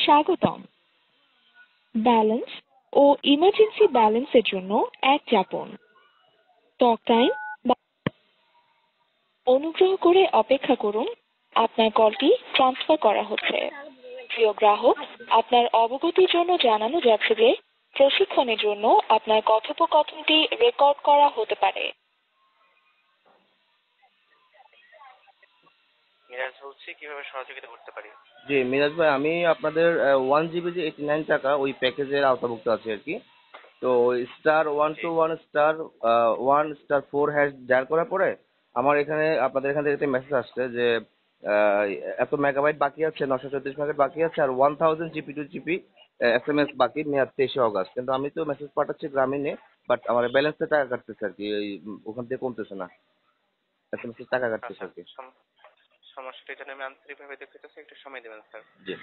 স্বাগতম। ব্যালেন্স ও ইমার্জেন্সি ব্যালেন্সের জন্য 1 চাপুন। টক টাইম অনুগ্রহ করে অপেক্ষা করুন। আপনার কলটি ট্রান্সফার করা হচ্ছে। প্রিয় গ্রাহক, আপনার অবগতির জন্য জানানো যাচ্ছে যে প্রশিক্ষণের জন্য আপনার কথোপকথনটি রেকর্ড করা হতে পারে। মিরাজ বলছি, কিভাবে সহযোগিতা করতে পারি? জি মিরাজ ভাই, আমি আপনাদের 1 GB যে 89 টাকা ওই প্যাকেজের আওতাভুক্ত আছি আর কি। তো *121*1*4# ডায়াল করার পরে আমার এখানে আপনাদের এখান থেকে মেসেজ আসছে যে আহ, এত মেগাবাইট বাকি আছে, 934 মেগাবাইট বাকি আছে, আর 1000 GB 2 GB SMS বাকি, মেয়াদ 23শে অগাস্ট। কিন্তু আমি তো মেসেজ পাঠাচ্ছি গ্রামীণে, বাট আমার ব্যালেন্সে টাকা কাটতেছে আর কি, ওখান থেকে কমতেছে না, SMS এর টাকা কাটতেছে আচ্ছা, আর কি। সমস্যাটির জন্য আমি আন্তরিকভাবে দুঃখিত, একটু সময় দেবেন স্যার। জি।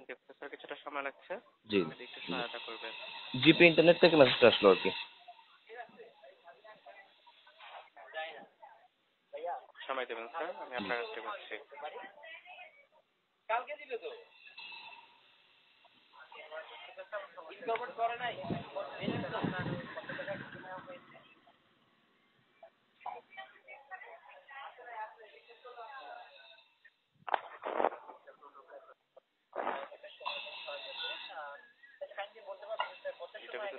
দেখতে স্যার কিছুটা সময় লাগছে, জি, যদি একটু সহায়তা করবেন। জিপি ইন্টারনেট থেকে মেসেজটা আসলো আর কি। সময় দেবেন স্যার, আমি আপনার কাছে করছি।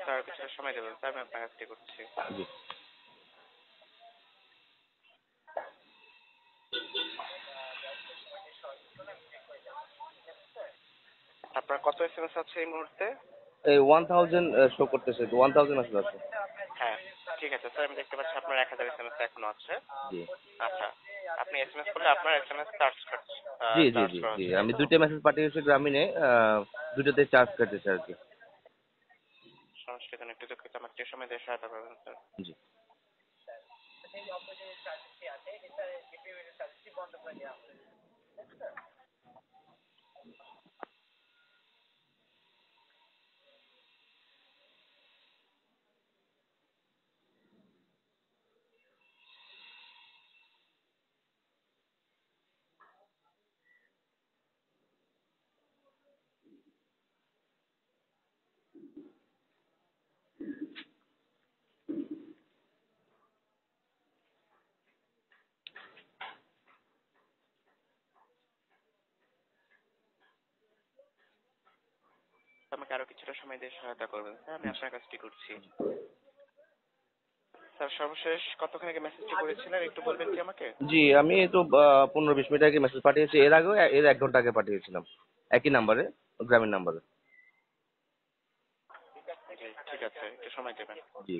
স্যার কিছুটা সময় দেবেন স্যার, আমি আপনার কাছে করছি। জি। আপনার কত SMS আছে এই মুহূর্তে? এই 1000 শো করতেছে, 1000 মেসেজ আছে। হ্যাঁ, ঠিক আছে স্যার, আমি দেখতে পাচ্ছি আপনার 1000 SMS এখনো আছে। জি আচ্ছা, আপনি SMS করলে আপনার SMS চার্জ জি জি চার্জ জি করা জি হচ্ছে, আমি তাই তো? 2টা মেসেজ পাঠিয়েছি গ্রামীণে, দুটোতে চার্জ কাটেছে আর কি। সমস্যার জন্য একটু দুঃখিত, আমার একটু সময় দিয়ে সহায়তা করবেন স্যার। জি। আমাকে আরো কিছুটা সময় দিয়ে সহায়তা করবেন স্যার, আমি আপনার কাজটি করছি। স্যার সর্বশেষ কতক্ষণ আগে মেসেজটি করেছিলেন একটু বলবেন কি আমাকে? জি, আমি এই তো 15-20 মিনিট আগে মেসেজ পাঠিয়েছি, এর আগেও এর 1 ঘন্টা আগে পাঠিয়েছিলাম একই নাম্বারে, গ্রামীণ নাম্বারে। জি ঠিক আছে, একটু সময় দেবেন। জি।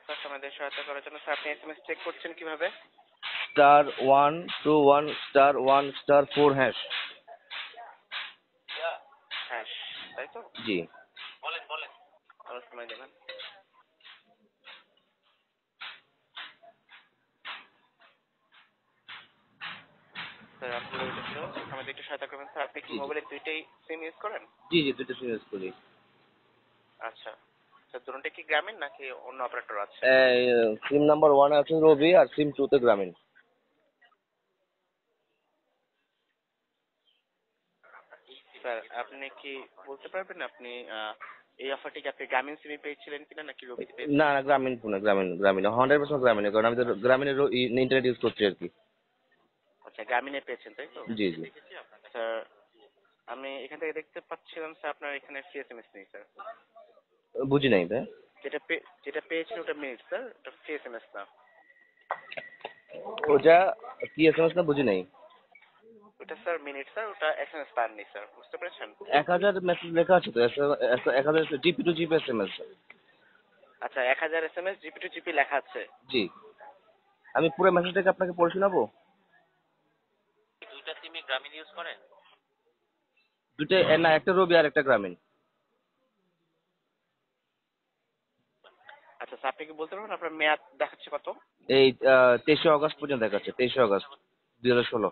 স্যার সময় দিয়ে সহায়তা করার জন্য স্যার, আপনি SMS চেক করছেন কিভাবে? *121*1*4#। হ্যাঁ, তাই তো? জি। আরো সময় দেবেন। স্যার আপনি আমাদের একটু সহায়তা করবেন স্যার, আপনি কি জি জি মোবাইলে দুইটাই সিম ইউজ করেন? জি জি, দুটো সিম ইউজ করি। আচ্ছা, স্যার দুটোটা কি গ্রামীণ নাকি অন্য অপারেটর আছে? সিম নাম্বার 1 আছে রবি আর সিম 2 তে গ্রামীণ। স্যার আপনি কি বলতে পারবেন আপনি এই অফারটি কি আপনি গ্রামীণ সিমে পেয়েছিলেন কিনা নাকি রবিতে না পেয়েছিলেন? না, গ্রামীণ ফোনে, গ্রামীণ গ্রামীণ 100% গ্রামীণ, কারণ আমি তো গ্রামীণের ইন্টারনেট ইউজ করছি আর কি। আচ্ছা গ্রামীণে পেয়েছেন তাই তো? জি জি। স্যার আমি এখান থেকে দেখতে পাচ্ছিলাম স্যার আপনার এখানে ফ্রি এসএমএস নেই স্যার। বুঝি নাই ভাই। যেটা পেয়েছেন ওটা মিনিট স্যার, ওটা ফ্রি এসএমএস না। ওটা কি এসএমএস না, বুঝি নাই। ওটা স্যার মিনিট স্যার, ওটা এসএমএস পাননি স্যার, বুঝতে পেরেছেন? 1000 মেসেজ লেখা আছে তো, 1000 জিপি টু জিপি এসএমএস। আচ্ছা 1000 এসএমএস জিপি টু জিপি লেখা আছে। জি, আমি পুরো মেসেজটাকে আপনাকে পড়ে শোনাবো। দুইটা সিমই গ্রামীণ ইউজ করেন? দুটো, না একটা রবি আর একটা গ্রামীণ। আচ্ছা স্যার আপনি কি বলতে পারবেন আপনার মেয়াদ দেখাচ্ছে কত? এই 23শে অগস্ট পর্যন্ত দেখাচ্ছে, 23শে অগস্ট 2016।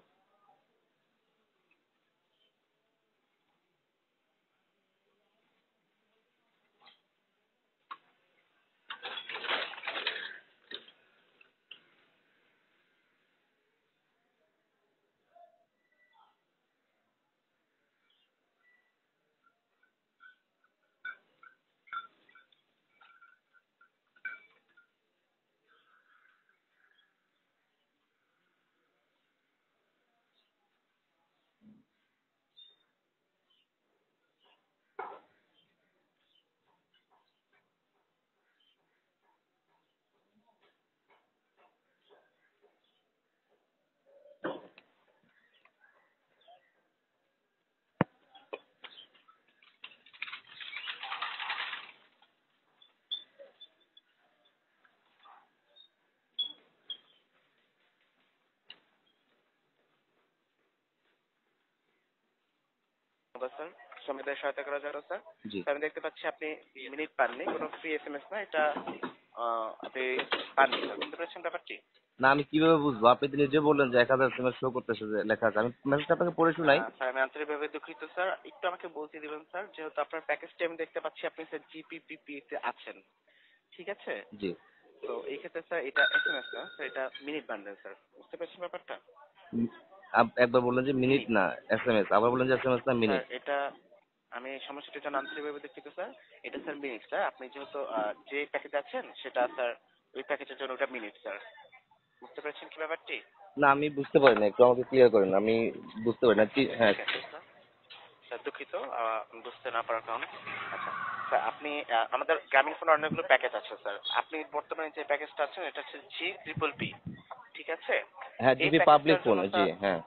স্যার সমিতির সহায়তা করার জন্য স্যার। জি। স্যার আমি দেখতে পাচ্ছি আপনি মিনিট পাননি, কোনো ফ্রি এসএমএস না এটা, আপনি পাননি স্যার, বুঝতে পেরেছেন ব্যাপারটি? না আমি কিভাবে বুঝবো? আপনি তো নিজে বললেন যে 1000 এসএমএস শো করতেছে যে লেখা আছে, আমি মেসেজটা আপনাকে পড়ে শোনাই। স্যার আমি আন্তরিকভাবে দুঃখিত স্যার, একটু আমাকে বলতে দিবেন স্যার, যেহেতু আপনার প্যাকেজটি আমি দেখতে পাচ্ছি আপনি স্যার জিপিপিপি তে আছেন, ঠিক আছে? জি। তো এই ক্ষেত্রে স্যার এটা এসএমএস না স্যার, এটা মিনিট বান্ডেল স্যার, বুঝতে পেরেছেন ব্যাপারটা? উম, একবার বললেন যে মিনিট মিনিট না এসএমএস, আবার বললেন যে এসএমএস না স্যার, মিনিট। এটা আমি এই সমস্যাটির জন্য আন্তরিকভাবে দুঃখিত স্যার। এটা স্যার মিনিট স্যার, আপনি যেহেতু যে প্যাকেজে আছেন সেটা স্যার ওই প্যাকেজের জন্য ওটা মিনিট স্যার, বুঝতে পেরেছেন কি ব্যাপারটি? না আমি বুঝতে পারি না, একটু আমাকে ক্লিয়ার করেন, আমি বুঝতে পারি না কি। হ্যাঁ। ঠিক আছে স্যার, স্যার দুঃখিত বুঝতে না পারার কারণে। আচ্ছা স্যার আপনি আমাদের গ্রামীণ ফোনে অনেকগুলো প্যাকেজ আছে স্যার, আপনি বর্তমানে যে প্যাকেজটা আছেন এটা হচ্ছে G+P, ঠিক আছে? হ্যাঁ এই জিপি পাবলিক প্যাকেজটার ফোন, জন্য জি স্যার, হ্যাঁ।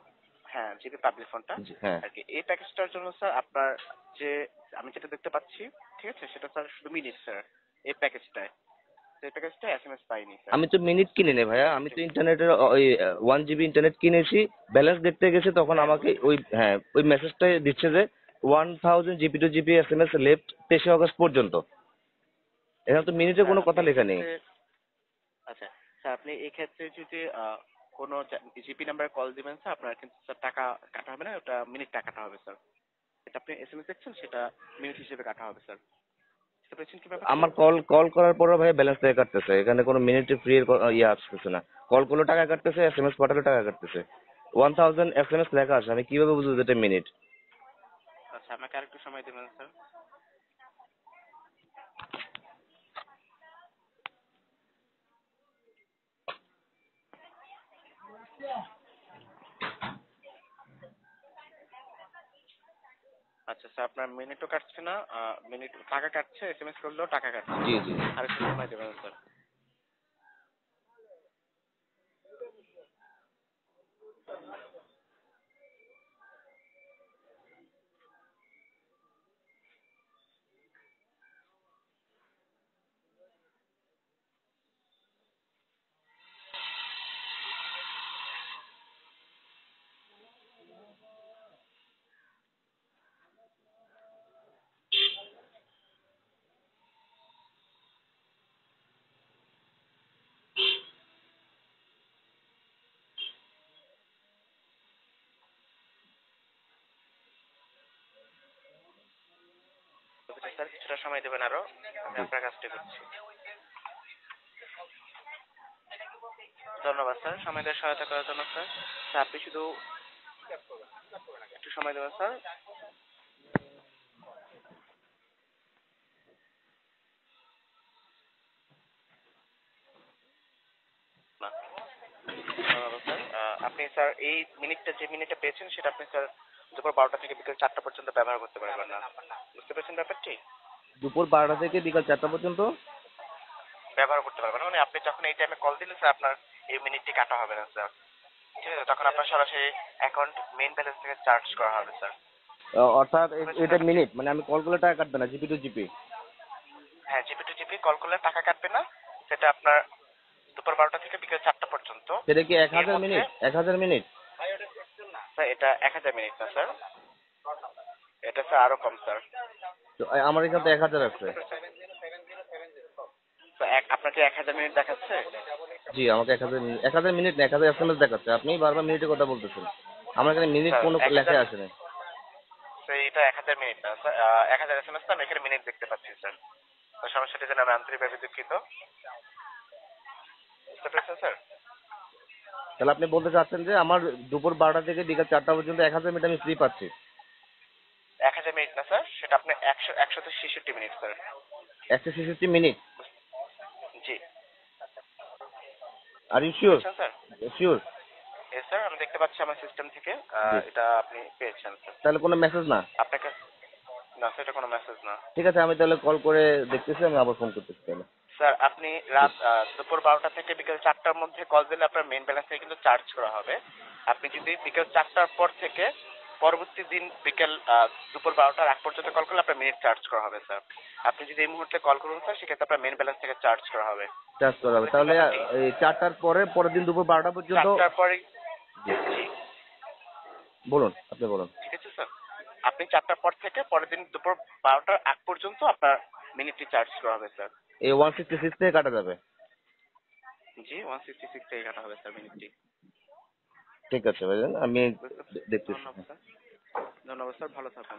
হ্যাঁ জিবি পাবলিক ফোনটা জি হ্যাঁ। আর কি, এই প্যাকেজটার জন্য স্যার আপনার যে আমি যেটা দেখতে পাচ্ছি, ঠিক আছে, সেটা স্যার শুধু মিনিট স্যার, এই প্যাকেজটায়, এই প্যাকেজটা এসএমএস পাইনি স্যার। আমি তো মিনিট কিনে নেই ভাইয়া, আমি তো ইন্টারনেটের ওই 1 জিবি ইন্টারনেট কিনেছি। ব্যালেন্স দেখতে গেছে তখন হ্যাঁ আমাকে ওই, হ্যাঁ ওই মেসেজটাই দিচ্ছে যে 1000 GB two GB SMS left 23শে অগস্ট পর্যন্ত। এখানে তো মিনিটের স্যার কোনো আপনি কথা লেখা নেই। এক্ষেত্রে, আচ্ছা স্যার আপনি এই ক্ষেত্রে যদি কোনো জিপি নাম্বার কল দিবেন স্যার, আপনার কিন্তু স্যার টাকা কাটা হবে না, ওটা মিনিট টাকা কাটা হবে স্যার। এটা আপনি এসএমএস দেখছেন সেটা মিনিট হিসেবে কাটা হবে স্যার, বুঝতে পেরেছেন কি ব্যাপারটি? আমার কল কল করার পরও ভাই ব্যালেন্স থেকে কাটতেছে, এখানে কোনো মিনিটে ফ্রি এর ইয়ে আসতেছে না। কল করলেও টাকা কাটতেছে, এসএমএস পাঠালেও টাকা কাটতেছে। 1000 এসএমএস লেখা আছে, আমি কিভাবে বুঝবো যে এটা মিনিট? আচ্ছা আমাকে আরেকটু সময় দেবেন স্যার। আচ্ছা স্যার আপনার মিনিটও কাটছে না, মিনিট টাকা কাটছে, এসএমএস করলেও টাকা কাটছে, জি জি। আর একটু সময় দেবেন স্যার। স্যার, কিছুটা সময় দেবেন আরো, আমি আপনার কাজটা করছি। ধন্যবাদ স্যার, সময় দিয়ে সহায়তা করার জন্য স্যার। স্যার আপনি শুধু একটু সময় দেবেন স্যার। না, ধন্যবাদ স্যার। আপনি স্যার এই যে মিনিটটা পেয়েছেন সেটা আপনি স্যার দুপুর 12টা থেকে বিকেল 4টা পর্যন্ত ব্যবহার করতে পারবেন না। বুঝতে পেরেছেন ব্যাপারটি? দুপুর 12টা থেকে বিকাল 4টা পর্যন্ত ব্যবহার করতে পারবেন না। মানে আপনি যখন এই টাইমে কল দিলে স্যার আপনার এই মিনিটটি কাটা হবে না স্যার। ঠিক আছে, তখন আপনার সরাসরি অ্যাকাউন্ট মেইন ব্যালেন্স থেকে চার্জ করা হবে স্যার। অর্থাৎ এটা মিনিট, মানে আমি কল করলে টাকা কাটবে না, জিপি টু জিপি? হ্যাঁ, জিপি টু জিপি কল করলে টাকা কাটবে না। সেটা আপনার দুপুর 12টা থেকে বিকেল 4টা পর্যন্ত। সেটা কি 1000 মিনিট? 1000 মিনিট? স্যার এটা 1000 মিনিট না স্যার, এটা স্যার আরো কম স্যার। তো আমার এখানে তো 1000 আছে। আপনাকে 1000 মিনিট দেখাচ্ছে? জি, আমাকে 1000 মিনিট না, 1000 এসএমএস দেখাচ্ছে। আপনি বারবার মিনিটের কথা বলতেছেন, আমার এখানে মিনিট স্যার কোনো 1000 লেখা আসে না। স্যার এটা 1000 মিনিট না স্যার, 1000 এসএমএস তো আমি এখানে মিনিট দেখতে পাচ্ছি স্যার। তো সমস্যাটির জন্য আমি আন্তরিকভাবে দুঃখিত। বুঝতে পেরেছেন স্যার? তাহলে আপনি বলতে চাচ্ছেন যে আমার দুপুর 12টা থেকে বিকাল 4টা পর্যন্ত 1000 মিনিট আমি ফ্রি পাচ্ছি? 1000 মিনিট না স্যার, সেটা আপনি 166 মিনিট স্যার। 166 মিনিট? জি। Are you sure? Sir sure? Yes sir, আমি দেখতে পাচ্ছি আমার সিস্টেম থেকে এটা আপনি পেয়েছেন স্যার। তাহলে কোনো মেসেজ না? আপনাকে না স্যার, এটা কোনো মেসেজ না। ঠিক আছে, আমি তাহলে কল করে দেখতেছি, আমি আবার ফোন করতেছি তাহলে। স্যার আপনি রাত দুপুর 12টা থেকে বিকেল 4টার মধ্যে কল দিলে আপনার মেইন ব্যালেন্স থেকে কিন্তু চার্জ করা হবে। আপনি যদি বিকেল 4টার পর থেকে পরবর্তী দিন বিকেল দুপুর 12টার আগ পর্যন্ত কল করলে আপনার মিনিট চার্জ করা হবে স্যার। আপনি যদি এই মুহূর্তে কল করুন স্যার, সেক্ষেত্রে আপনার মেইন ব্যালেন্স থেকে চার্জ করা হবে। চার্জ করা হবে তাহলে এই 4টার পরে পরের দিন দুপুর 12টা পর্যন্ত? 4টার পরে জি, বলুন, আপনি বলুন। ঠিক আছে স্যার, আপনি 4টার পর থেকে পরের দিন দুপুর 12টার আগ পর্যন্ত আপনার মিনিটটি চার্জ করা হবে স্যার। এই 166 থেকে কাটা যাবে? জি, 166 থেকে কাটা হবে স্যার মিনিটটি। ঠিক আছে ভাইজান, আমি দেখতেছি। ধন্যবাদ স্যার, ধন্যবাদ স্যার, ভালো থাকুন।